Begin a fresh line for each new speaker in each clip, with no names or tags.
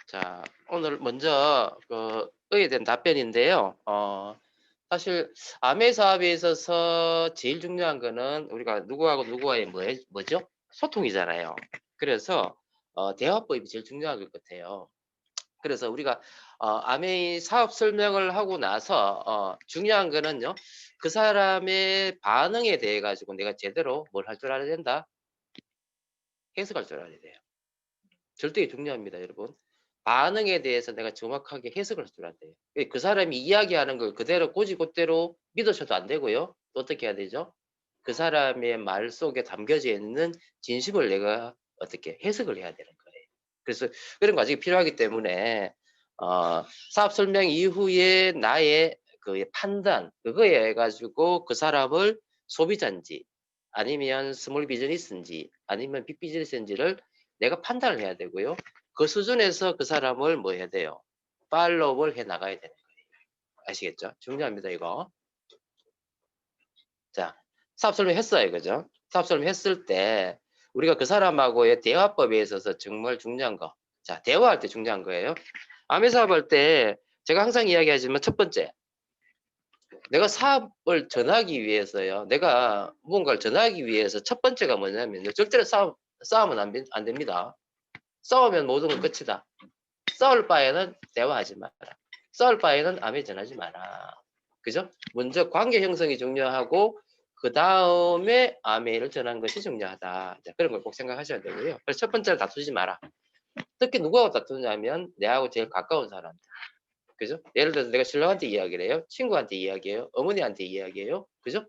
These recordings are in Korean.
자, 오늘 먼저 의에 대한 답변인데요. 사실 아메 사업에 있어서 제일 중요한 거는 우리가 누구하고 누구와의 뭐죠? 소통이잖아요. 그래서 대화법이 제일 중요한 것 같아요. 그래서 우리가 아메이 사업 설명을 하고 나서 중요한 거는요. 그 사람의 반응에 대해 가지고 내가 제대로 뭘 할 줄 알아야 된다? 해석할 줄 알아야 돼요. 절대 중요합니다, 여러분. 반응에 대해서 내가 정확하게 해석을 할 줄 알아야 돼요. 그 사람이 이야기하는 걸 그대로 곧이곧대로 믿으셔도 안 되고요. 또 어떻게 해야 되죠? 그 사람의 말 속에 담겨져 있는 진심을 내가 어떻게 해석을 해야 되는 거예요. 그래서 그런 과정이 필요하기 때문에 사업 설명 이후에 나의 그 판단 그거에 의해 가지고 그 사람을 소비자인지 아니면 스몰 비즈니스인지 아니면 빅 비즈니스인지를 내가 판단을 해야 되고요. 그 수준에서 그 사람을 뭐 해야 돼요? 팔로우를 해 나가야 되는 거예요. 아시겠죠? 중요합니다, 이거. 자, 사업 설명했어요. 그죠? 사업 설명했을 때 우리가 그 사람하고의 대화법에 있어서 정말 중요한 거. 자, 대화할 때 중요한 거예요. 아메 사업할 때 제가 항상 이야기하지만 첫 번째, 내가 사업을 전하기 위해서요. 내가 무언가를 전하기 위해서 첫 번째가 뭐냐면요. 절대로 싸우면 안 됩니다. 싸우면 모든 건 끝이다. 싸울 바에는 대화하지 마라. 싸울 바에는 아메 전하지 마라. 그죠? 먼저 관계 형성이 중요하고 그 다음에 아메를 전하는 것이 중요하다. 자, 그런 걸 꼭 생각하셔야 되고요. 그래서 첫 번째는 다투지 마라. 특히 누구하고 다투냐면 내하고 제일 가까운 사람. 그죠? 예를 들어서 내가 신랑한테 이야기를 해요. 친구한테 이야기해요. 어머니한테 이야기해요. 그죠?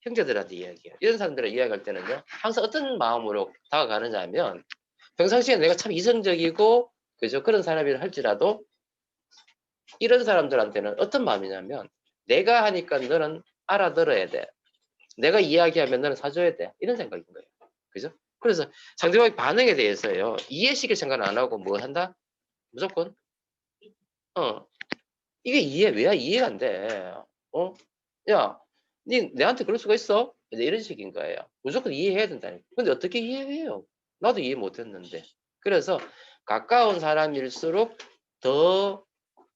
형제들한테 이야기해요. 이런 사람들을 이야기할 때는요. 항상 어떤 마음으로 다가가느냐 하면 평상시에 내가 참 이성적이고 그죠? 그런 사람이라 할지라도 이런 사람들한테는 어떤 마음이냐면 내가 하니까 너는 알아들어야 돼. 내가 이야기하면 너는 사줘야 돼. 이런 생각인 거예요. 그죠? 그래서 상대방의 반응에 대해서요. 이해시킬 생각을 안 하고 뭐 한다? 무조건 어 이게 왜야 이해가 안 돼. 야, 니 내한테 그럴 수가 있어? 이제 이런 식인 거예요. 무조건 이해해야 된다니까. 근데 어떻게 이해해요? 나도 이해 못 했는데. 그래서 가까운 사람일수록 더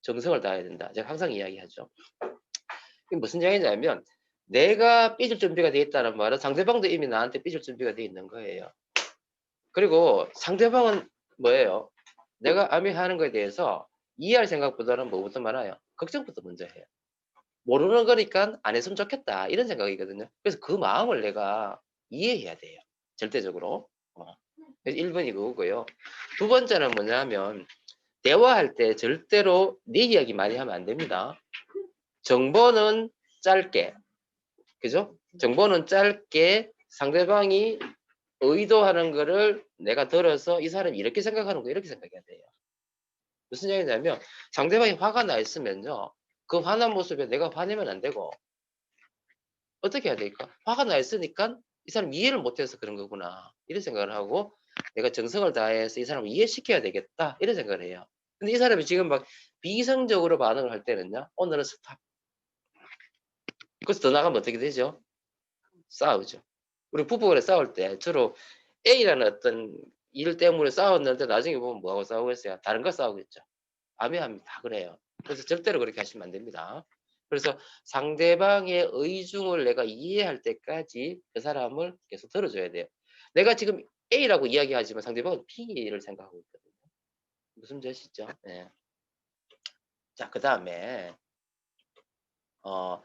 정성을 다해야 된다. 제가 항상 이야기하죠. 이게 무슨 이야기냐면 내가 삐질 준비가 돼 있다는 말은 상대방도 이미 나한테 삐질 준비가 돼 있는 거예요. 그리고 상대방은 뭐예요? 내가 암위하는 거에 대해서 이해할 생각보다는 뭐부터 말아요? 걱정부터 먼저 해요. 모르는 거니까 안 했으면 좋겠다 이런 생각이거든요. 그래서 그 마음을 내가 이해해야 돼요. 절대적으로. 그래서 1번이 그거고요. 두 번째는 뭐냐면 대화할 때 절대로 네 이야기 많이 하면 안 됩니다. 정보는 짧게, 그죠? 정보는 짧게 상대방이 의도하는 거를 내가 들어서 이 사람이 이렇게 생각하는 거 이렇게 생각해야 돼요. 무슨 얘기냐면 상대방이 화가 나 있으면요. 그 화난 모습에 내가 화내면 안 되고 어떻게 해야 될까? 화가 나 있으니까 이 사람 이해를 못해서 그런 거구나. 이런 생각을 하고 내가 정성을 다해서 이 사람을 이해시켜야 되겠다. 이런 생각을 해요. 근데 이 사람이 지금 막 비이성적으로 반응을 할 때는요. 오늘은 스탑. 그래서 더 나가면 어떻게 되죠? 싸우죠. 우리 부부간에 싸울 때 주로 A라는 어떤 일 때문에 싸웠는데 나중에 보면 뭐하고 싸우겠어요? 다른 거 싸우겠죠. 아미하면 다 그래요. 그래서 절대로 그렇게 하시면 안 됩니다. 그래서 상대방의 의중을 내가 이해할 때까지 그 사람을 계속 들어줘야 돼요. 내가 지금 A라고 이야기하지만 상대방은 B를 생각하고 있거든요. 무슨 문제 아시죠? 네. 자, 그 다음에 어,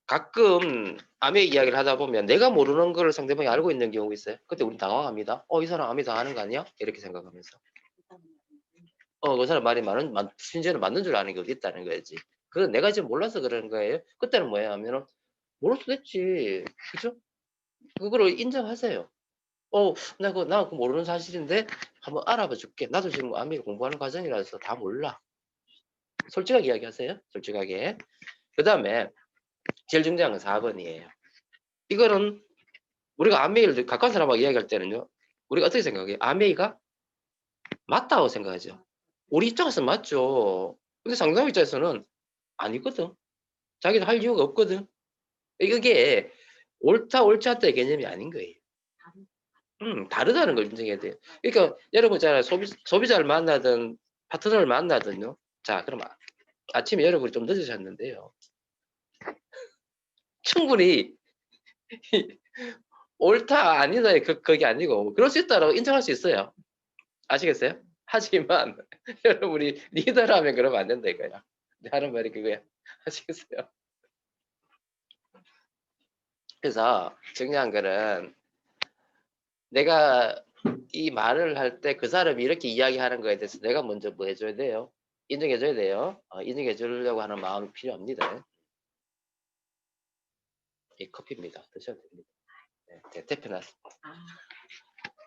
가끔 암의 이야기를 하다 보면 내가 모르는 거를 상대방이 알고 있는 경우가 있어요. 그때 우리 당황합니다. 이 사람 암이 당하는 거 아니야? 이렇게 생각하면서. 그 사람 말이 심지어는 맞는 줄 아는 게 어디 있다는 거지. 그건 내가 지금 몰라서 그러는 거예요. 그때는 뭐야 하면은 모를 수도 있지. 그죠? 그거를 인정하세요. 나 그거 모르는 사실인데 한번 알아봐 줄게. 나도 지금 암을 공부하는 과정이라서 다 몰라. 솔직하게 이야기하세요. 솔직하게. 그 다음에 제일 중요한 건 4번이에요. 이거는 우리가 아메이를 가까운 사람하고 이야기할 때는요. 우리가 어떻게 생각해요? 아메이가 맞다고 생각하죠. 우리 입장에서 맞죠. 근데 상대방 입장에서는 아니거든. 자기도 할 이유가 없거든. 이게 옳지 않다의 개념이 아닌 거예요. 다르다는 걸 인정해야 돼요. 그러니까 여러분 있잖아요. 소비자를 만나든 파트너를 만나든요. 자, 그럼 아침에 여러분이 좀 늦으셨는데요. 충분히 옳다 아니다 그게 아니고 그럴 수 있다라고 인정할 수 있어요. 아시겠어요? 하지만 여러분이 리더라면 그러면 안 된다 이거야. 하는 말이 그거야. 아시겠어요? 그래서 중요한 거는 내가 이 말을 할 때 그 사람이 이렇게 이야기하는 거에 대해서 내가 먼저 뭐 해줘야 돼요? 인정해줘야 돼요. 인정해 주려고 하는 마음이 필요합니다. 이 커피입니다. 드셔도 됩니다. 네, 대표놨습니다.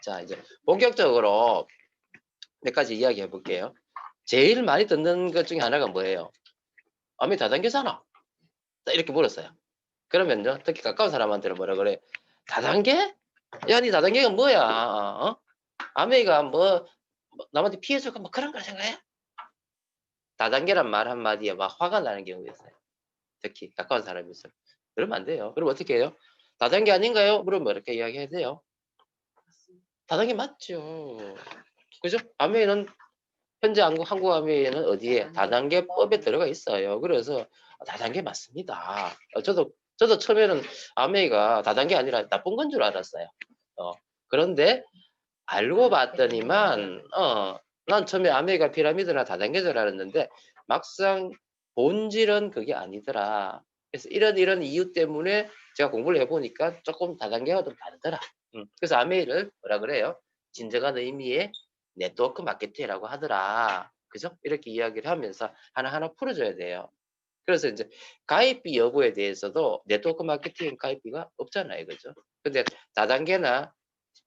자, 이제 본격적으로 몇 가지 이야기해 볼게요. 제일 많이 듣는 것 중에 하나가 뭐예요? 아미 다단계잖아. 이렇게 물었어요. 그러면요, 특히 가까운 사람한테는 뭐라 그래? 다단계? 야, 니 다단계가 뭐야? 어? 아메이가 뭐 남한테 피해줄까 뭐 그런 걸 생각해? 다단계란 말 한마디에 막 화가 나는 경우가 있어요. 특히 가까운 사람이 있어요. 그러면 안 돼요. 그럼 어떻게 해요? 다단계 아닌가요? 그러면 이렇게 이야기해야 돼요. 다단계 맞죠. 그죠? 아메이는 현재 한국 아메이는 어디에 다단계법에 들어가 있어요. 그래서 다단계 맞습니다. 저도 처음에는 아메이가 다단계 아니라 나쁜 건 줄 알았어요. 그런데 알고 봤더니만 난 처음에 아메이가 피라미드나 다단계 줄 알았는데 막상 본질은 그게 아니더라. 그래서 이런 이유 때문에 제가 공부를 해보니까 조금 다단계가 좀 다르더라. 그래서 아메이를 뭐라 그래요? 진정한 의미의 네트워크 마케팅이라고 하더라. 그죠? 이렇게 이야기를 하면서 하나하나 풀어줘야 돼요. 그래서 이제 가입비 여부에 대해서도 네트워크 마케팅 가입비가 없잖아요. 그죠? 근데 다단계나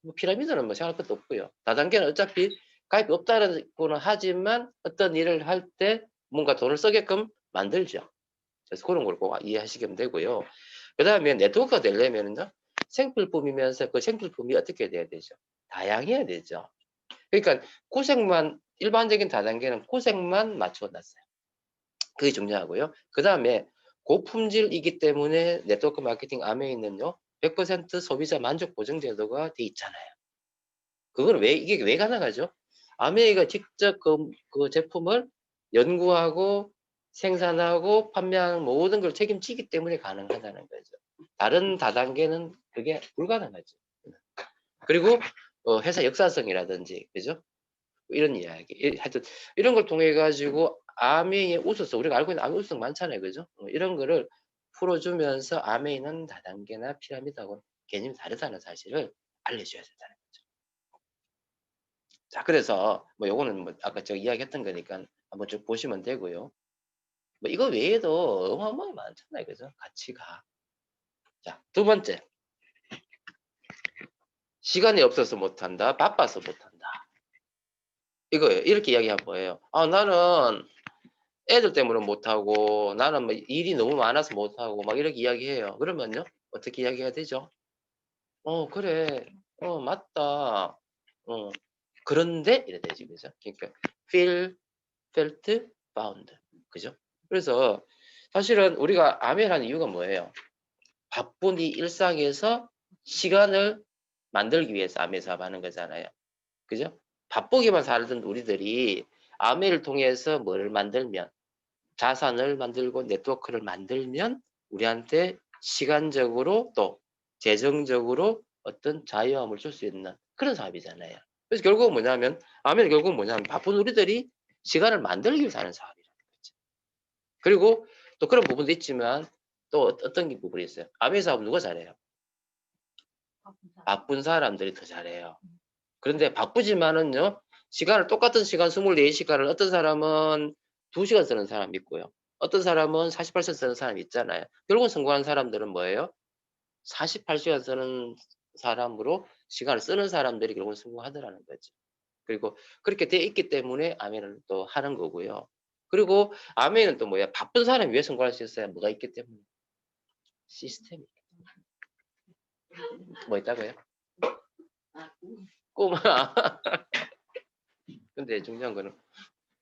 뭐 피라미드는 뭐 생각할 것도 없고요. 다단계는 어차피 가입이 없다고는 하지만 어떤 일을 할 때 뭔가 돈을 쓰게끔 만들죠. 그래서 그런 걸 꼭 이해하시면 되고요. 그 다음에 네트워크가 되려면은요, 생필품이면서 그 생필품이 어떻게 돼야 되죠? 다양해야 되죠. 그러니까 고색만, 일반적인 다단계는 고색만 맞춰놨어요. 그게 중요하고요. 그 다음에 고품질이기 때문에 네트워크 마케팅 안에 있는요, 100% 소비자 만족 보증 제도가 돼 있잖아요. 그건 이게 왜 가능하죠? 아메이가 직접 그 제품을 연구하고 생산하고 판매하는 모든 걸 책임지기 때문에 가능하다는 거죠. 다른 다단계는 그게 불가능하죠. 그리고 회사 역사성이라든지, 그죠? 이런 이야기. 하여튼 이런 걸 통해 가지고 아메이의 우수성, 우리가 알고 있는 아메이 우수성 많잖아요, 그죠? 이런 거를 풀어주면서 아메이는 다단계나 피라미드하고 개념이 다르다는 사실을 알려줘야 된다는 거죠. 자, 그래서 뭐 요거는 뭐 아까 제가 이야기했던 거니까 한번 쭉 보시면 되고요. 뭐 이거 외에도 어마어마하게 많잖아요, 그죠? 가치가. 자, 두 번째. 시간이 없어서 못한다, 바빠서 못한다. 이거예요. 이렇게 이야기하면 뭐예요? 나는 애들 때문에 못하고 나는 뭐 일이 너무 많아서 못하고 막 이렇게 이야기해요. 그러면요, 어떻게 이야기해야 되죠? 그래. 맞다. 그런데 이래 되지, 그죠? 그러니까 felt, found. 그죠? 그래서 사실은 우리가 아멘하는 이유가 뭐예요? 바쁜 이 일상에서 시간을 만들기 위해서 아멘 사업하는 거잖아요. 그죠? 바쁘게만 살던 우리들이 아멘을 통해서 뭐를 만들면, 자산을 만들고 네트워크를 만들면 우리한테 시간적으로 또 재정적으로 어떤 자유함을 줄 수 있는 그런 사업이잖아요. 그래서 결국은 뭐냐면 아멘 결국은 뭐냐면 바쁜 우리들이 시간을 만들기 위해서 하는 사업이라는 거죠. 그리고 또 그런 부분도 있지만 또 어떤 부분이 있어요. 아멘 사업 누가 잘해요? 바쁜 사람들이 더 잘해요. 그런데 바쁘지만은요, 시간을 똑같은 시간 24시간을 어떤 사람은 2시간 쓰는 사람이 있고요. 어떤 사람은 48시간 쓰는 사람이 있잖아요. 결국 성공한 사람들은 뭐예요? 48시간 쓰는 사람으로 시간을 쓰는 사람들이 결국 성공하더라는 거죠. 그리고 그렇게 돼 있기 때문에 아멘을 또 하는 거고요. 그리고 아멘은 또 뭐야? 바쁜 사람이 왜 성공할 수 있어요? 뭐가 있기 때문에? 시스템이. 뭐 있다고요? 꼬마. 근데 중요한 거는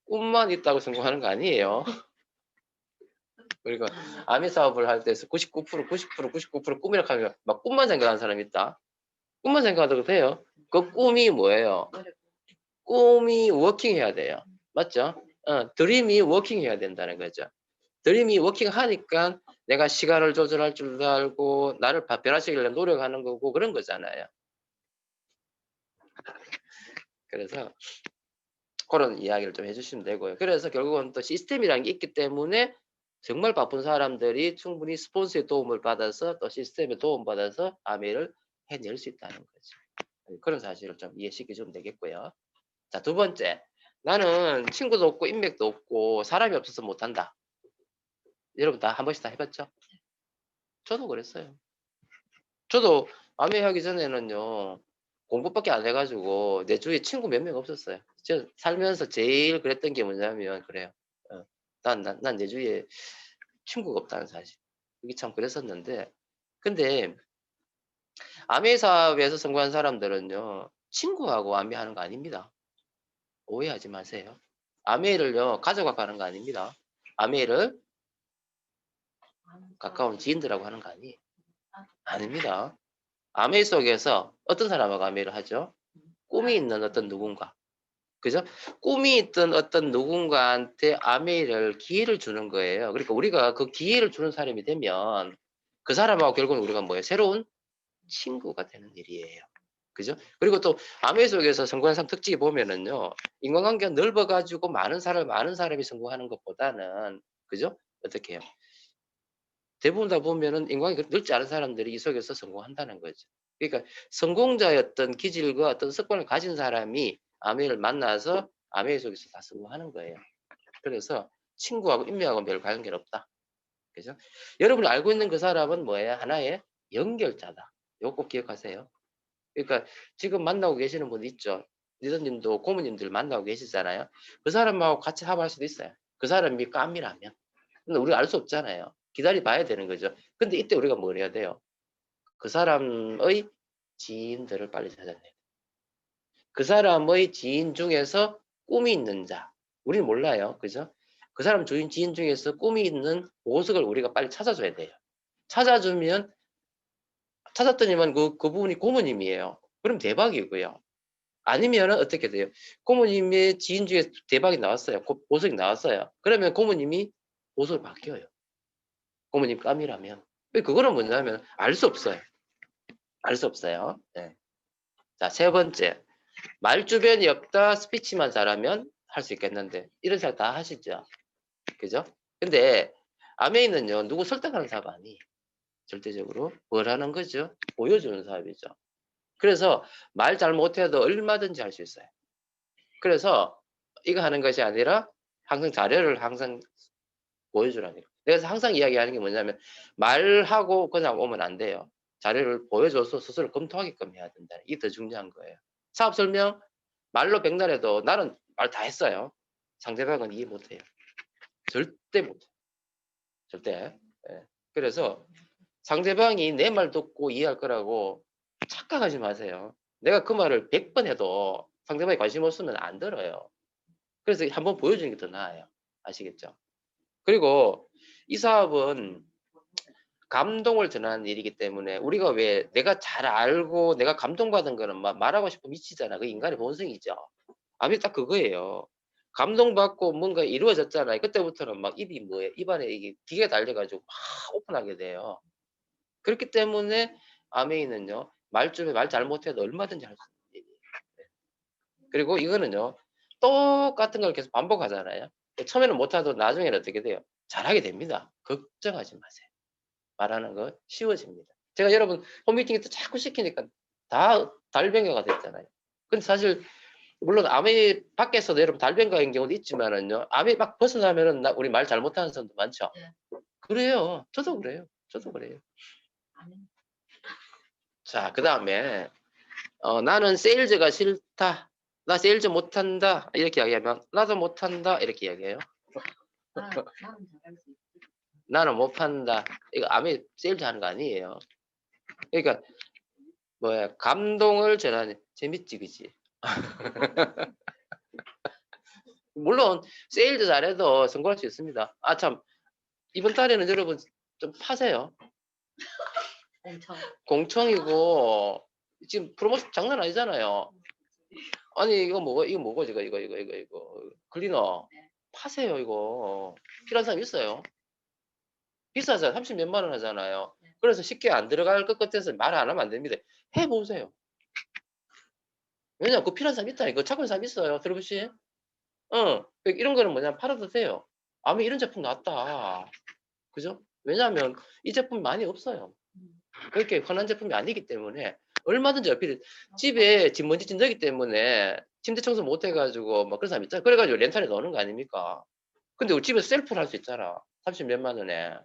꿈만 있다고 성공하는 거 아니에요. 그러니까 아미 사업을 할 때서 99% 꿈이라고 하면 막 꿈만 생각하는 사람이 있다. 꿈만 생각하도 돼요. 그 꿈이 뭐예요? 꿈이 워킹해야 돼요. 맞죠? 드림이 워킹 해야 된다는 거죠. 드림이 워킹 하니까 내가 시간을 조절할 줄도 알고 나를 변화시키려고 노력하는 거고 그런 거잖아요. 그래서 그런 이야기를 좀 해주시면 되고요. 그래서 결국은 또 시스템이라는 게 있기 때문에 정말 바쁜 사람들이 충분히 스폰서의 도움을 받아서 또 시스템의 도움받아서 아메이를 해낼 수 있다는 거죠. 그런 사실을 좀 이해시켜 주면 되겠고요. 자, 두 번째. 나는 친구도 없고 인맥도 없고 사람이 없어서 못한다. 여러분 다 한 번씩 다 해봤죠? 저도 그랬어요. 저도 아메이 하기 전에는요. 공부밖에 안 해가지고 내 주위에 친구 몇 명 없었어요. 저 살면서 제일 그랬던 게 뭐냐면 그래요. 난 내 주위에 친구가 없다는 사실. 이게 참 그랬었는데 근데 아메이 사업에서 성공한 사람들은요. 친구하고 아메이 하는 거 아닙니다. 오해하지 마세요. 아메이를요. 가져가 가는 거 아닙니다. 아메이를 가까운 지인들하고 하는 거 아니에요. 아닙니다. 아메이 속에서 어떤 사람하고 아메이를 하죠? 꿈이 있는 어떤 누군가. 그죠? 꿈이 있던 어떤 누군가한테 아메이를 기회를 주는 거예요. 그러니까 우리가 그 기회를 주는 사람이 되면 그 사람하고 결국은 우리가 뭐예요? 새로운 친구가 되는 일이에요. 그죠? 그리고 또 아메이 속에서 성공한 사람 특징이 보면은요. 인간관계가 넓어가지고 많은 사람이 성공하는 것보다는 그죠? 어떻게 해요? 대부분 다 보면은 인간관계가 넓지 않은 사람들이 이 속에서 성공한다는 거죠. 그러니까 성공자의 어떤 기질과 어떤 습관을 가진 사람이 아메이를 만나서 아메이 속에서 다 성공하는 거예요. 그래서 친구하고 인맥하고 별 관계는 없다. 그죠? 여러분이 알고 있는 그 사람은 뭐예요? 하나의 연결자다. 이거 꼭 기억하세요. 그러니까 지금 만나고 계시는 분 있죠. 리더님도 고모님들 만나고 계시잖아요. 그 사람하고 같이 합할 수도 있어요. 그 사람이 깜이라면. 근데 우리가 알 수 없잖아요. 기다려 봐야 되는 거죠. 근데 이때 우리가 뭘 해야 돼요? 그 사람의 지인들을 빨리 찾아내야 돼요. 그 사람의 지인 중에서 꿈이 있는 자. 우리는 몰라요. 그죠? 그 사람 주인 지인 중에서 꿈이 있는 보석을 우리가 빨리 찾아줘야 돼요. 찾아주면 찾았더니만 그분이 고모님이에요. 그럼 대박이고요. 아니면은 어떻게 돼요? 고모님의 지인 중에 대박이 나왔어요. 보석이 나왔어요. 그러면 고모님이 보석을 바뀌어요. 고모님 깜이라면. 그거는 뭐냐면 알 수 없어요. 알 수 없어요. 네. 자, 세 번째. 말 주변이 없다. 스피치만 잘하면 할 수 있겠는데 이런 사람 다 하시죠. 그죠? 근데 아메이는요. 누구 설득하는 사업 아니에요. 절대적으로 뭘 하는 거죠? 보여주는 사업이죠. 그래서 말 잘 못해도 얼마든지 할 수 있어요. 그래서 이거 하는 것이 아니라 항상 자료를 항상 보여주라는 거예요. 그래서 항상 이야기하는 게 뭐냐면 말하고 그냥 오면 안 돼요. 자료를 보여줘서 스스로 검토하게끔 해야 된다. 이게 더 중요한 거예요. 사업 설명 말로 백날해도 나는 말 다 했어요. 상대방은 이해 못해요. 절대 못해요. 절대. 예. 그래서 상대방이 내 말 듣고 이해할 거라고 착각하지 마세요. 내가 그 말을 100번 해도 상대방이 관심 없으면 안 들어요. 그래서 한번 보여주는 게 더 나아요. 아시겠죠? 그리고 이 사업은 감동을 전하는 일이기 때문에 우리가 왜 내가 잘 알고 내가 감동받은 거는 막 말하고 싶으면 미치잖아. 그 인간의 본성이죠. 아니 딱 그거예요. 감동받고 뭔가 이루어졌잖아요. 그때부터는 막 입이 뭐예요? 입안에 이게 기가 달려가지고 막 오픈하게 돼요. 그렇기 때문에 아메이는요. 말쯤에 말 잘못해도 얼마든지 할 수 있는 일이에요. 네. 그리고 이거는요. 똑같은 걸 계속 반복하잖아요. 처음에는 못하도 나중에는 어떻게 돼요? 잘하게 됩니다. 걱정하지 마세요. 말하는 거 쉬워집니다. 제가 여러분 홈미팅 때 자꾸 시키니까 다 달변가가 됐잖아요. 근데 사실 물론 아메 밖에서도 여러분 달변가인 경우도 있지만은요. 아메 막 벗어나면은 우리 말 잘못하는 사람도 많죠. 네. 그래요. 저도 그래요. 저도 그래요. 자, 그 다음에 나는 세일즈가 싫다. 나 세일즈 못한다. 이렇게 이야기하면 나도 못한다. 이렇게 이야기해요. 나는 못한다. 이거 아메 세일즈 하는 거 아니에요. 그러니까 뭐야 감동을 전하는 재밌지 그지? 물론 세일즈 잘해도 성공할 수 있습니다. 아 참 이번 달에는 여러분 좀 파세요. 공청이고 지금 프로모션 장난 아니잖아요. 아니 이거 뭐고 이거 클리너
네.
파세요 이거. 필요한 사람 있어요? 비싸잖아. 30 몇만 원 하잖아요.
네.
그래서 쉽게 안 들어갈 것 같아서 말 안 하면 안 됩니다. 해 보세요. 왜냐면 그 필요한 사람 있다니까. 찾고 있는 사람 있어요. 들어보시? 이런 거는 뭐냐면 팔아도 돼요. 아무 이런 제품 나왔다. 그죠? 왜냐하면 이 제품이 많이 없어요. 그렇게 흔한 제품이 아니기 때문에 얼마든지 어필. 집에 집 먼지 진드기 때문에 침대 청소 못 해가지고 막 그런 사람 있잖아. 그래가지고 렌탈에 넣는 거 아닙니까? 근데 우리 집에서 셀프로 할 수 있잖아. 30 몇만 원에.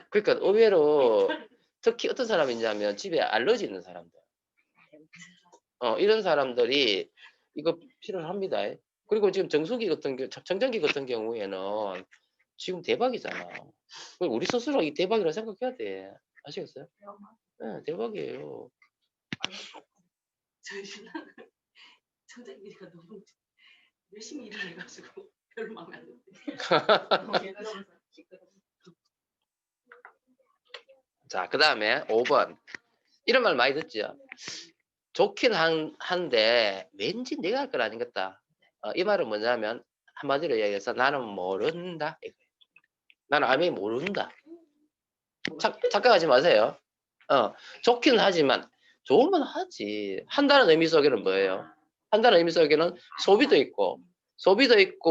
그러니까 의외로 특히 어떤 사람이 있냐면 집에 알러지 있는 사람들. 이런 사람들이 이거 필요합니다. 그리고 지금 정수기 같은 청정기 같은 경우에는 지금 대박이잖아. 우리 스스로 이 대박이라고 생각해야 돼. 아시겠어요? 네, 대박이에요.
저희 신랑은 청장기가 너무 열심히 일을 해가지고 별로 마음에 안 드는데.
자, 그 다음에 5번. 이런 말 많이 듣죠? 좋긴 한데 왠지 내가 할 건 아닌겠다. 이 말은 뭐냐면 한마디로 얘기해서 나는 모른다. 나는 아예 모른다. 착각하지 마세요. 좋긴 하지만 좋으면 하지. 한다는 의미 속에는 뭐예요? 한다는 의미 속에는 소비도 있고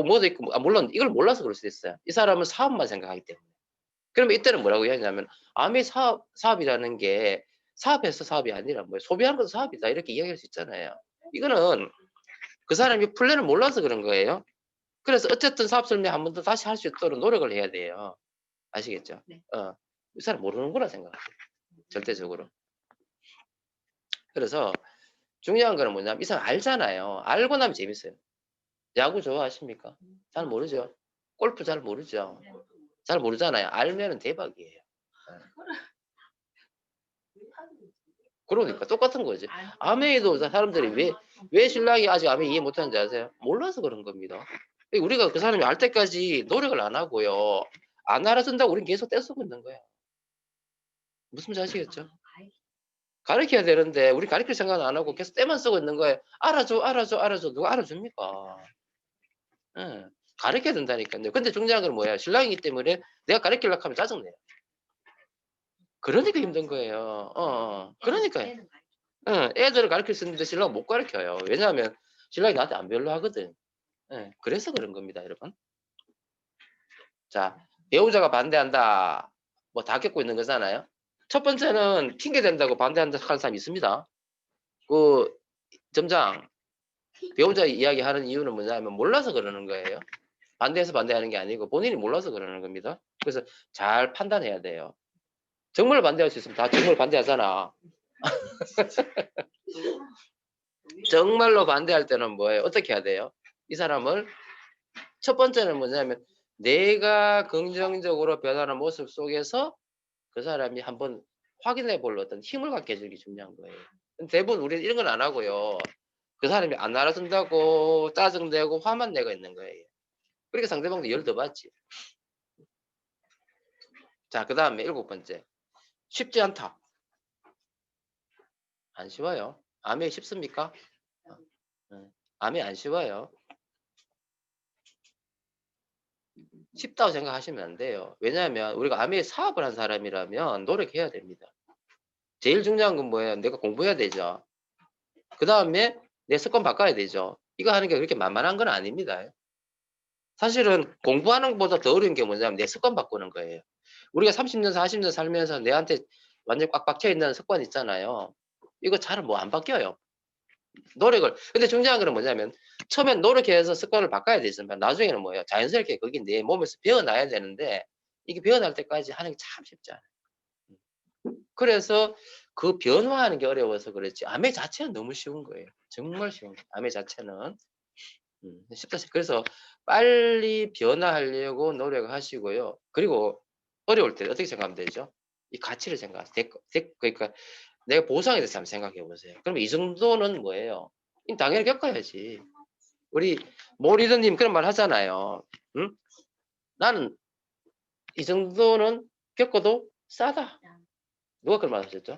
뭐도 있고 물론 이걸 몰라서 그럴 수도 있어요. 이 사람은 사업만 생각하기 때문에. 그러면 이때는 뭐라고 이야기하냐면 아미 사업이라는 게 사업해서 사업이 아니라 뭐예요? 소비하는 것도 사업이다 이렇게 이야기할 수 있잖아요. 이거는 그 사람이 플랜을 몰라서 그런 거예요. 그래서 어쨌든 사업 설명 한 번 더 다시 할 수 있도록 노력을 해야 돼요. 아시겠죠?
네.
이 사람 모르는구나 생각하세요. 절대적으로. 그래서 중요한 거는 뭐냐면 이 사람 알잖아요. 알고 나면 재밌어요. 야구 좋아하십니까? 잘 모르죠. 골프 잘 모르죠. 잘 모르잖아요. 알면은 대박이에요. 그러니까 똑같은 거지. 아메이도 사람들이 왜 신랑이 아직 아메 이해 못하는지 아세요? 몰라서 그런 겁니다. 우리가 그 사람이 알 때까지 노력을 안 하고요. 안 알아준다고 우리는 계속 떼쓰고 있는 거야. 무슨 말인지 아시겠죠? 가르쳐야 되는데 우리 가르칠 생각 안 하고 계속 떼만 쓰고 있는 거예요. 알아줘. 누가 알아줍니까? 예. 가르쳐야 된다니까요. 근데 중요한 건 뭐야? 신랑이기 때문에 내가 가르치려고 하면 짜증내요. 그러니까 힘든 거예요. 그러니까요. 애들을 가르칠 수 있는데 신랑은 못 가르쳐요. 왜냐하면 신랑이 나한테 안 별로 하거든. 그래서 그런 겁니다, 여러분. 자, 배우자가 반대한다. 뭐 다 겪고 있는 거잖아요. 첫 번째는 핑계 댄다고 반대한다 하는 사람이 있습니다. 그 점장 배우자 이야기하는 이유는 뭐냐면 몰라서 그러는 거예요. 반대해서 반대하는 게 아니고 본인이 몰라서 그러는 겁니다. 그래서 잘 판단해야 돼요. 정말 반대할 수 있으면 다 정말 반대하잖아. 정말로 반대할 때는 뭐예요? 어떻게 해야 돼요? 이 사람을 첫 번째는 뭐냐면 내가 긍정적으로 변하는 모습 속에서 그 사람이 한번 확인해 볼 어떤 힘을 갖게 해주는 게 중요한 거예요. 대부분 우리는 이런 건 안 하고요. 그 사람이 안 알아준다고 짜증내고 화만 내고 있는 거예요. 그러니까 상대방도 열 더 받지. 자, 그 다음에 7번째. 쉽지 않다. 안 쉬워요. 암이 쉽습니까? 암이 안 쉬워요. 쉽다고 생각하시면 안 돼요. 왜냐하면 우리가 암에 사업을 한 사람이라면 노력해야 됩니다. 제일 중요한 건 뭐예요? 내가 공부해야 되죠. 그 다음에 내 습관 바꿔야 되죠. 이거 하는 게 그렇게 만만한 건 아닙니다. 사실은 공부하는 것보다 더 어려운 게 뭐냐면 내 습관 바꾸는 거예요. 우리가 30년, 40년 살면서 내한테 완전 꽉 박혀 있는 습관 있잖아요. 이거 잘 뭐 안 바뀌어요. 노력을. 근데 중요한 거는 뭐냐면 처음엔 노력해서 습관을 바꿔야 되지만 나중에는 뭐예요? 자연스럽게 거기 내 몸에서 배어나야 되는데 이게 배어날 때까지 하는 게 참 쉽지 않아요. 그래서 그 변화하는 게 어려워서 그렇지 암의 자체는 너무 쉬운 거예요. 정말 쉬운 거예요. 암의 자체는. 쉽다. 그래서 빨리 변화하려고 노력하시고요. 그리고 어려울 때 어떻게 생각하면 되죠? 이 가치를 생각하세요. 그러니까 내가 보상에 대해서 한번 생각해 보세요. 그러면 이 정도는 뭐예요? 당연히 겪어야지. 우리 모 리더님 그런 말 하잖아요. 응? 나는 이 정도는 겪어도 싸다. 누가 그런 말 하셨죠?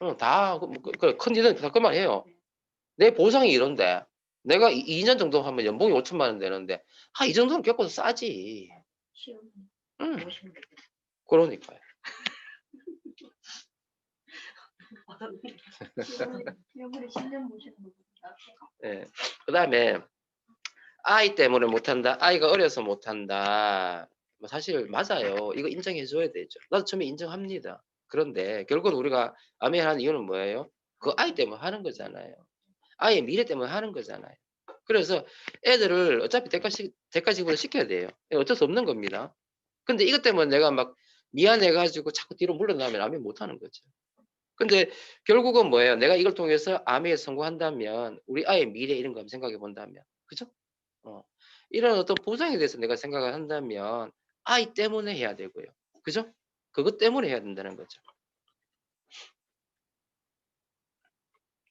큰 일은 다 그 말이에요. 내 보상이 이런데 내가 2년 정도 하면 연봉이 5천만 원 되는데 이 정도는 겪어도 싸지.
시험
응,
보시면 되겠다.
그러니까요.
시험을 10년 보시는 거보다
예. 그다음에 아이 때문에 못한다. 아이가 어려서 못한다. 뭐 사실 맞아요. 이거 인정해 줘야 되죠. 나도 처음에 인정합니다. 그런데 결국은 우리가 암행하는 이유는 뭐예요? 그 아이 때문에 하는 거잖아요. 아이의 미래 때문에 하는 거잖아요. 그래서 애들을 어차피 대가식으로 시켜야 돼요. 어쩔 수 없는 겁니다. 근데 이것 때문에 내가 막 미안해 가지고 자꾸 뒤로 물러나면 암행 못 하는 거죠. 근데 결국은 뭐예요? 내가 이걸 통해서 암에 성공한다면 우리 아이의 미래 이런 거 한번 생각해 본다면 그죠? 어. 이런 어떤 보상에 대해서 내가 생각을 한다면 아이 때문에 해야 되고요. 그죠? 그것 때문에 해야 된다는 거죠.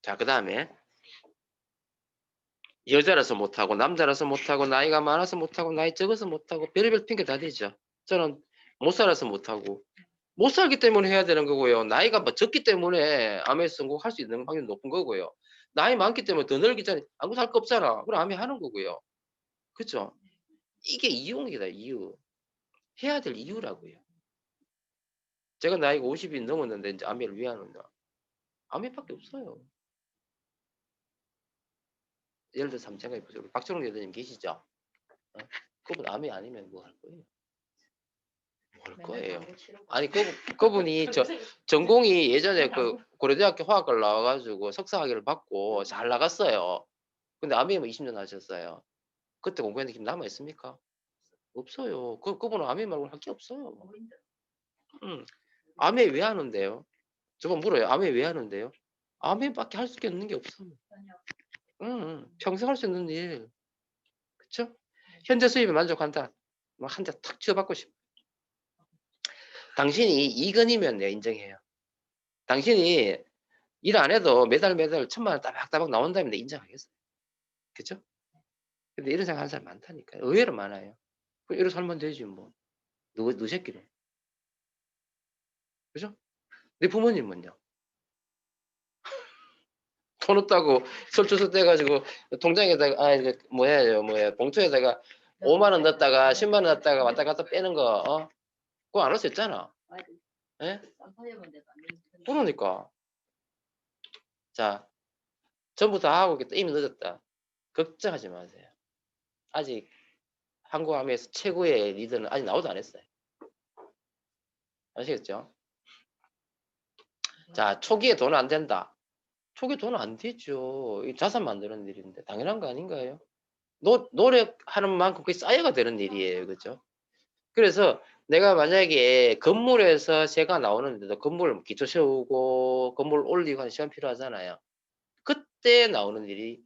자, 그다음에 여자라서 못하고 남자라서 못하고 나이가 많아서 못하고 나이 적어서 못하고 별의별 핑계 다 대죠. 저는 못 살아서 못하고 못 살기 때문에 해야 되는 거고요. 나이가 뭐 적기 때문에 암에 성공할 수 있는 확률이 높은 거고요. 나이 많기 때문에 더 늙기 전에 아무것도 할 거 없잖아. 그럼 암에 하는 거고요. 그죠? 이게 이유입니다. 이유. 해야 될 이유라고요. 제가 나이가 50이 넘었는데 이제 암회를 왜 하느냐. 암회밖에 없어요. 예를 들어서 한번 생각해 보세요. 박철웅 여사님 계시죠? 그분 암회 아니면 뭐 할 거예요? 뭐 할 거예요? 아니 그분이 전공이 예전에 그 고려대학교 화학과를 나와가지고 석사학위를 받고 잘 나갔어요. 근데 암회 뭐 20년 하셨어요. 그때 공부했는데 힘 남아 있습니까? 없어요. 그분은 암회 말고는 할 게 없어요. 암회 왜 하는데요? 저번 물어요. 암회 왜 하는데요? 암회밖에 할 수 없는 게 없어요. 평생 할 수 있는 일. 그쵸? 현재 수입에 만족한다. 막 한 대 탁 치워받고 싶어. 당신이 이건이면 내가 인정해요. 당신이 일 안 해도 매달 1,000만 원 따박따박 나온다면 내가 인정하겠어요. 그쵸? 근데 이런 생각 하는 사람 많다니까요. 의외로 많아요. 이렇게 살면 되지 뭐. 너 새끼는. 그죠? 네 부모님은요? 돈 없다고 설주서 떼가지고 통장에다가 봉투에다가 5만 원 넣었다가 10만 원 넣었다가 왔다 갔다 빼는 거 그거 안 할 수 있잖아. 예? 그러니까 자 전부 다 하고 있겠다. 이미 늦었다. 걱정하지 마세요. 아직 한국 암에서 최고의 리더는 아직 나오도 안 했어요. 아시겠죠? 자 초기에 돈은 안 된다. 초기에 돈은 안 되죠. 이 자산 만드는 일인데 당연한 거 아닌가요? 노력하는 만큼 그게 쌓여가 되는 일이에요. 그죠? 그래서 내가 만약에 건물에서 새가 나오는데도 건물 기초 세우고 건물 올리고 하는 시간 필요하잖아요. 그때 나오는 일이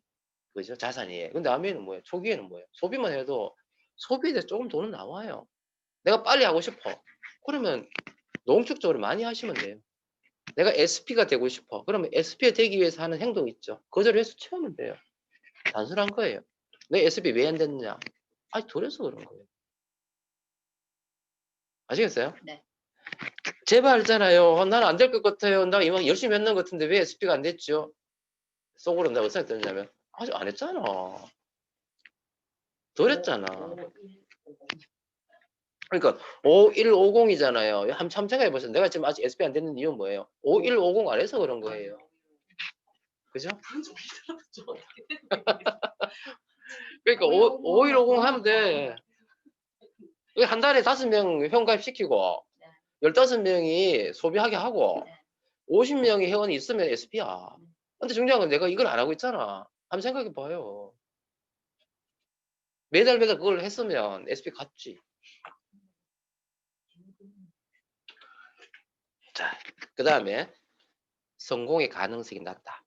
그죠? 자산이에요. 근데 암에는 뭐예요? 초기에는 뭐예요? 소비만 해도 소비에 대해서 조금 돈은 나와요. 내가 빨리 하고 싶어. 그러면 농축적으로 많이 하시면 돼요. 내가 SP가 되고 싶어. 그러면 SP가 되기 위해서 하는 행동 있죠. 그거를 해서 채우면 돼요. 단순한 거예요. 내 SP 왜 안 됐느냐? 덜해서 그런 거예요. 아시겠어요?
네.
제발잖아요. 나는 안 될 것 같아요. 나 이만 열심히 했는 것 같은데 왜 SP가 안 됐죠? 속으로 내가 어떻게 했냐면 아직 안 했잖아. 덜 했잖아. 그러니까 5150이잖아요. 한참 생각해보세요. 내가 지금 아직 SP 안 됐는 이유는 뭐예요? 5150 안 해서 그런 거예요. 그죠? 그러니까 5150 하면 돼. 한 달에 5명 회원가입시키고 15명이 소비하게 하고 50명의 회원이 있으면 SP야. 근데 중요한 건 내가 이걸 안 하고 있잖아. 한번 생각해 봐요. 매달 그걸 했으면 SP 갔지. 자, 그 다음에 성공의 가능성이 낮다.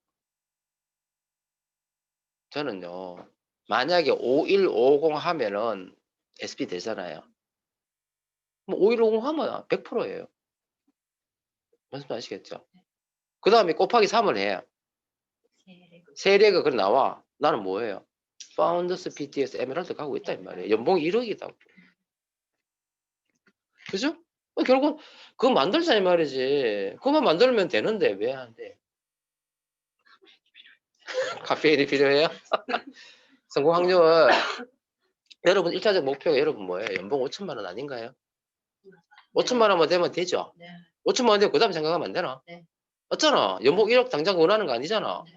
저는요, 만약에 5150 하면은 SP 되잖아요. 뭐 5150 하면 100%예요. 무슨 말 아시겠죠? 그 다음에 곱하기 3을 해. 세례가 그래 나와. 나는 뭐예요? 파운더스 PTS 에메랄드 가고 있다 이 말이에요. 연봉이 1억이다. 그죠? 결국 그거 만들자 이 말이지. 그것만 만들면 되는데 왜 안 돼? 카페인이 필요해요? 성공 확률 여러분 1차적 목표가 여러분 뭐예요? 연봉 5천만 원 아닌가요? 5천만 원만 되면 되죠?
네.
5천만 원 되면 그 다음에 생각하면 안 되나?
네.
맞잖아. 연봉 1억 당장 원하는 거 아니잖아.
네.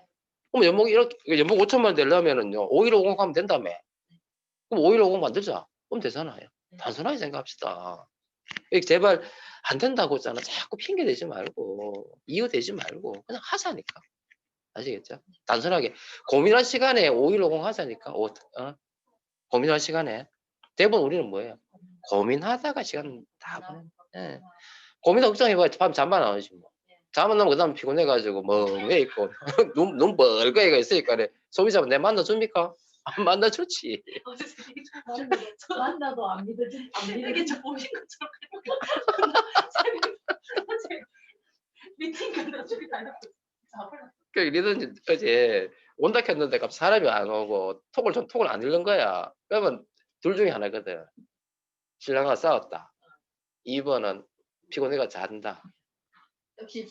그럼 연봉 1억, 연봉 5천만 원 되려면은요, 5150 하면 된다며. 그럼 5150 만들자. 그럼 되잖아요. 단순하게 생각합시다. 제발 안 된다고 했잖아. 자꾸 핑계 대지 말고, 이유 대지 말고, 그냥 하자니까. 아시겠죠? 단순하게. 고민할 시간에 5150 하자니까. 고민할 시간에. 대부분 우리는 뭐예요? 고민하다가 시간 다 보내. 예. 고민 걱정해봐야 밤 잠만 안 오지 뭐. 잠 안 나면 그 다음 피곤해가지고 멍해 있고 눈 벌거이가 있으니까 소비자분 내 만나줍니까? 안 만나줬지.
어제 만나도 안 믿어지. 새벽에 저 보신 것처럼 새벽에 미팅 끝나 저기 다녔어.
그 리더님 어제 온다 켰는데 갑자기 사람이 안 오고 톡을 안 읽는 거야. 그러면 둘 중에 하나거든. 신랑과 싸웠다. 2번은 피곤해가 잔다.
역시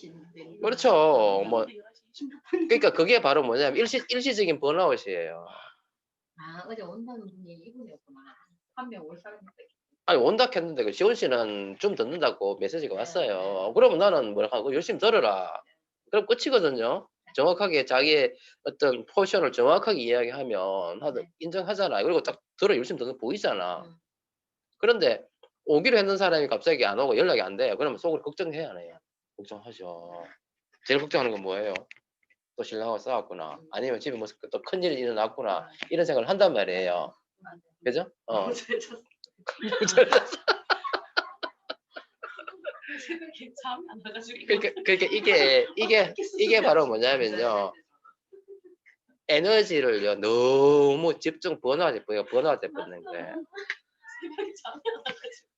그렇죠. 뭐 그러니까 그게 바로 뭐냐면 일시적인 번아웃이에요.
아 어제 온다는 분이 이분이었구나. 한 명 올 사람이
아니 온다 했는데 그 시온 씨는 좀 듣는다고 메시지가
네,
왔어요. 그러면 나는 뭐라 하고 열심히 들어라. 그럼 끝이거든요. 정확하게 자기의 어떤 포션을 정확하게 이야기하면 하도
네.
인정하잖아. 그리고 딱 들어 열심히 듣는 거 보이잖아.
음.
그런데 오기로 했는 사람이 갑자기 안 오고 연락이 안 돼요. 그러면 속으로 걱정해야 해요. 걱정하죠. 제일 걱정하는 건 뭐예요? 또 신랑하고 싸웠구나. 아니면 집에 무슨 또 큰일이 일어났구나. 이런 생각을 한단 말이에요. 그죠?
새벽에 잠이 안 와가지고
그러니까 이게 바로 뭐냐면요. 에너지를요 너무 집중 번아웃에 뻗는 거예요.
새벽에 잠이 안 와가지고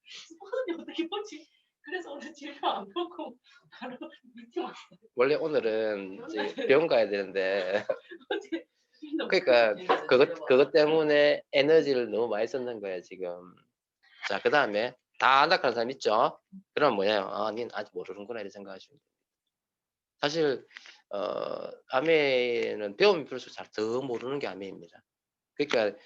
오늘 어떻게 보지? 그래서 오늘 집에 안 보고 바로 미팅 왔어요.
원래 오늘은 이제 병원 가야 되는데
어제
그러니까 그것 때문에 에너지를 너무 많이 썼는 거예요 지금. 자, 그 다음에 다 안다는 사람 있죠? 그럼 뭐예요? 아, 닌 아직 모르는구나 이렇게 생각하시면 돼요. 사실 아메는 배우면 배울수록 잘 더 모르는 게 아메입니다. 그러니까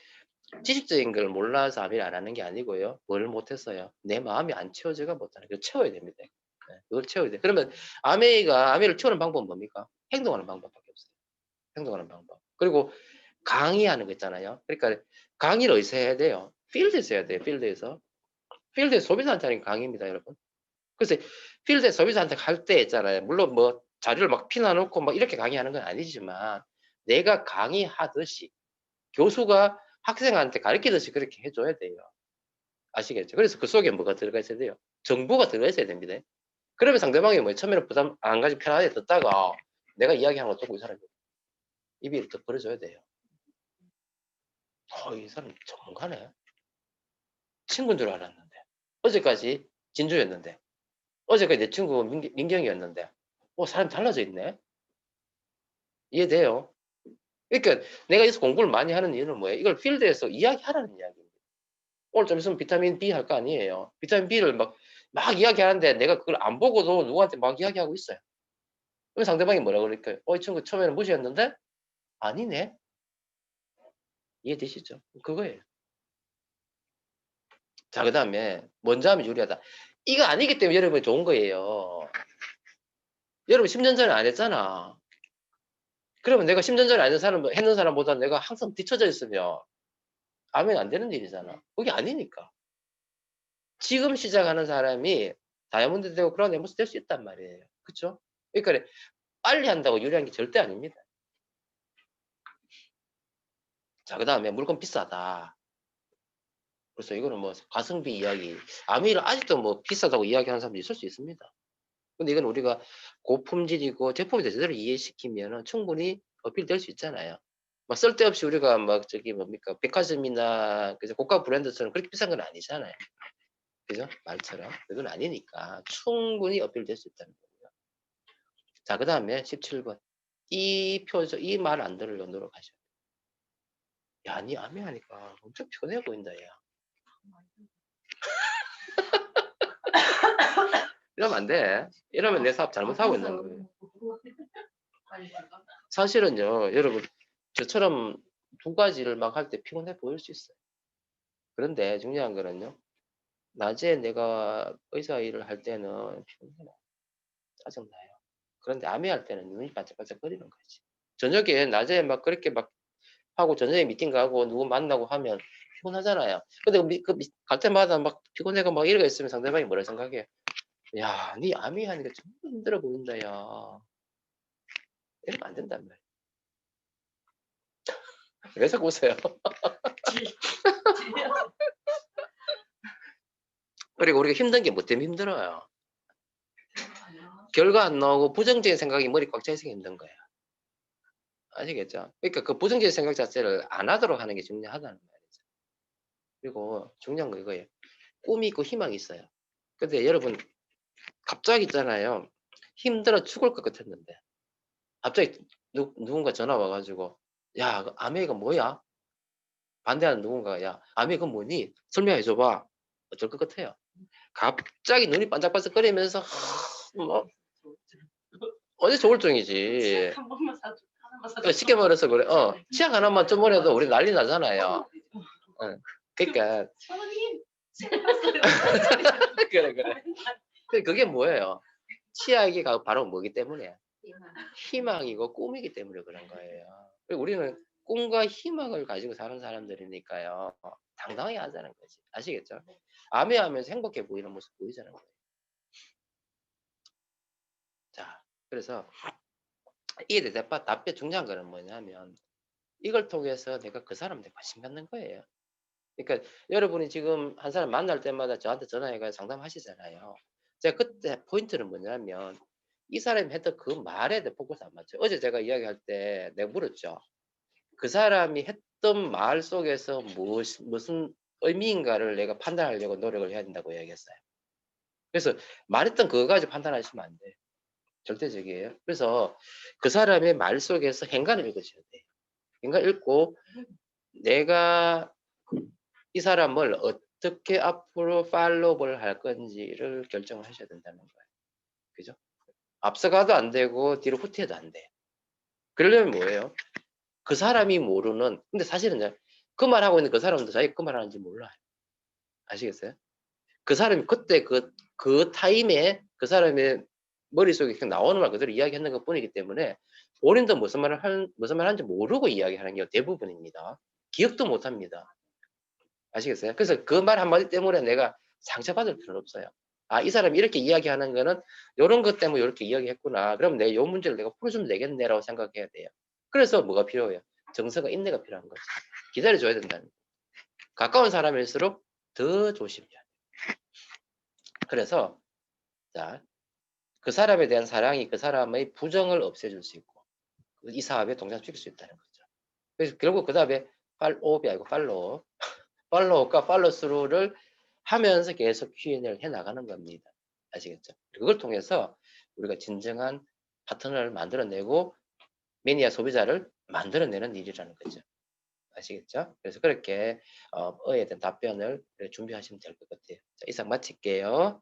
지식적인 걸 몰라서 아메를 안 하는 게 아니고요. 뭘 못했어요. 내 마음이 안 채워져가 못하는 걸 채워야 됩니다. 네, 그걸 채워야 돼. 그러면 아메를 채우는 방법은 뭡니까? 행동하는 방법밖에 없어요. 행동하는 방법. 그리고 강의하는 거 있잖아요. 그러니까 강의를 어디서 해야 돼요? 필드에서 해야 돼요. 필드에서 소비자한테 하는 강의입니다, 여러분. 그래서 필드에 소비자한테 할 때 있잖아요. 물론 뭐 자료를 막 피나놓고 막 이렇게 강의하는 건 아니지만 내가 강의하듯이 교수가 학생한테 가르치듯이 그렇게 해줘야 돼요. 아시겠죠? 그래서 그 속에 뭐가 들어가 있어야 돼요? 정보가 들어가 있어야 됩니다. 그러면 상대방이 뭐 처음에는 부담 안 가지고 편하게 듣다가 내가 이야기하는 거 듣고 이 사람이 입이 더 벌어져야 돼요. 이 사람 전문가네. 친구인 줄 알았는데. 어제까지 진주였는데. 어제까지 내 친구 민경이었는데. 사람 달라져 있네. 이해돼요? 그러니까 내가 여기서 공부를 많이 하는 이유는 뭐예요? 이걸 필드에서 이야기하라는 이야기입니다. 오늘 좀 있으면 비타민 B 할 거 아니에요. 비타민 B를 막 이야기하는데 내가 그걸 안 보고도 누구한테 막 이야기하고 있어요. 그럼 상대방이 뭐라 그럴까요? 이 친구 처음에는 무시했는데 아니네. 이해되시죠? 그거예요. 자, 그 다음에 먼저 하면 유리하다. 이거 아니기 때문에 여러분이 좋은 거예요. 여러분 10년 전에 안 했잖아. 그러면 내가 10년 전에 안 했는 사람보다 내가 항상 뒤쳐져 있으면 하면 안 되는 일이잖아. 그게 아니니까. 지금 시작하는 사람이 다이아몬드 되고 그런 에머스 될 수 있단 말이에요. 그쵸? 그러니까 빨리 한다고 유리한 게 절대 아닙니다. 자, 그 다음에 물건 비싸다. 그래서 이거는 뭐 가성비 이야기. 아미를 아직도 뭐 비싸다고 이야기하는 사람도 있을 수 있습니다. 근데 이건 우리가 고품질이고 제품에 대해서 제대로 이해시키면 충분히 어필될 수 있잖아요. 막 쓸데없이 우리가 막 저기 뭡니까 백화점이나 그죠 고가 브랜드처럼 그렇게 비싼 건 아니잖아요. 그죠? 말처럼 그건 아니니까 충분히 어필될 수 있다는 거고요. 자, 그 다음에 17번 이 말 안 들으려고 노력하셔야 돼요. 야, 니 아미 하니까 엄청 피곤해 보인다, 야. 이러면 안 돼. 이러면 내 사업 잘못하고 있는 거예요. 사실은요, 여러분, 저처럼 두 가지를 막 할 때 피곤해 보일 수 있어요. 그런데 중요한 거는요, 낮에 내가 의사 일을 할 때는 피곤해요. 짜증나요. 그런데 암이 할 때는 눈이 반짝반짝 거리는 거지. 저녁에, 낮에 막 그렇게 막 하고 저녁에 미팅 가고 누구 만나고 하면 피곤하잖아요. 근데 갈 때마다 막 피곤해가 막 이러고 있으면 상대방이 뭐라 생각해? 야, 네 암이 하니까 정말 힘들어 보인다, 야. 이러면 안 된단 말이야. 왜 자꾸 웃어요? 그리고 우리가 힘든 게 뭐 때문에 힘들어요? 결과 안 나오고 부정적인 생각이 머리 꽉 차 있으니까 힘든 거예요. 아시겠죠? 그러니까 그 부정적인 생각 자체를 안 하도록 하는 게 중요하다는 말이죠. 그리고 중요한 거 이거예요. 꿈이 있고 희망이 있어요. 근데 여러분, 갑자기 있잖아요. 힘들어 죽을 것 같았는데. 갑자기 누군가 전화 와가지고, 야, 그 아메이가 뭐야? 반대하는 누군가가, 야, 아메이 그건 뭐니? 설명해줘봐. 어쩔 것 같아요. 갑자기 눈이 반짝반짝거리면서, 뭐, 어제 조울증이지.
한 번만 사줘. 하나만 사줘.
쉽게 말해서 그래. 치약 하나만 쪄버려도 우리 난리 나잖아요. 그러니까
사모님,
그래. 그게 뭐예요? 치약이 바로 뭐기 때문에? 희망이고 꿈이기 때문에 그런 거예요. 그리고 우리는 꿈과 희망을 가지고 사는 사람들이니까요. 당당하게 하자는 거지. 아시겠죠? 암해하면서 행복해 보이는 모습 보이자는 거예요. 자, 그래서 이게 답변 중요한 거는 뭐냐면 이걸 통해서 내가 그 사람한테 관심 갖는 거예요. 그러니까 여러분이 지금 한 사람 만날 때마다 저한테 전화해가 상담하시잖아요. 제가 그때 포인트는 뭐냐면 이 사람이 했던 그 말에 대해 포커스 안 맞춰요. 어제 제가 이야기할 때 내가 물었죠. 그 사람이 했던 말 속에서 무슨 의미인가를 내가 판단하려고 노력을 해야 된다고 이야기했어요. 그래서 말했던 그거 가지고 판단하시면 안 돼요. 절대적이에요. 그래서 그 사람의 말 속에서 행간을 읽으셔야 돼요. 행간 읽고 내가 이 사람을 어떻게 앞으로 팔로우를 할 건지를 결정을 하셔야 된다는 거예요. 그죠? 앞서가도 안 되고 뒤로 후퇴도 안 돼. 그러려면 뭐예요? 그 사람이 모르는, 근데 사실은 그 말하고 있는 그 사람도 자기가 그 말하는지 몰라요. 아시겠어요? 그 사람이 그때 그 타임에 그 사람의 머릿속에 그냥 나오는 말 그대로 이야기하는 것 뿐이기 때문에 본인도 무슨 말을 무슨 말 하는지 모르고 이야기하는 게 대부분입니다. 기억도 못 합니다. 아시겠어요? 그래서 그 말 한마디 때문에 내가 상처받을 필요는 없어요. 아, 이 사람이 이렇게 이야기하는 거는 이런 것 때문에 이렇게 이야기했구나. 그럼 내가 이 문제를 내가 풀어주면 되겠네라고 생각해야 돼요. 그래서 뭐가 필요해요? 정서가 인내가 필요한 거지. 기다려줘야 된다는 거예요. 가까운 사람일수록 더 조심해야 돼요. 그래서 자, 그 사람에 대한 사랑이 그 사람의 부정을 없애줄 수 있고 이 사업에 동참시킬 수 있다는 거죠. 그래서 결국 그 다음에 팔로업이 아니고 팔로우 팔로우과 팔로스루를 하면서 계속 Q&A를 해나가는 겁니다. 아시겠죠? 그걸 통해서 우리가 진정한 파트너를 만들어내고 매니아 소비자를 만들어내는 일이라는 거죠. 아시겠죠? 그래서 그렇게 어에 대한 답변을 준비하시면 될 것 같아요. 자, 이상 마칠게요.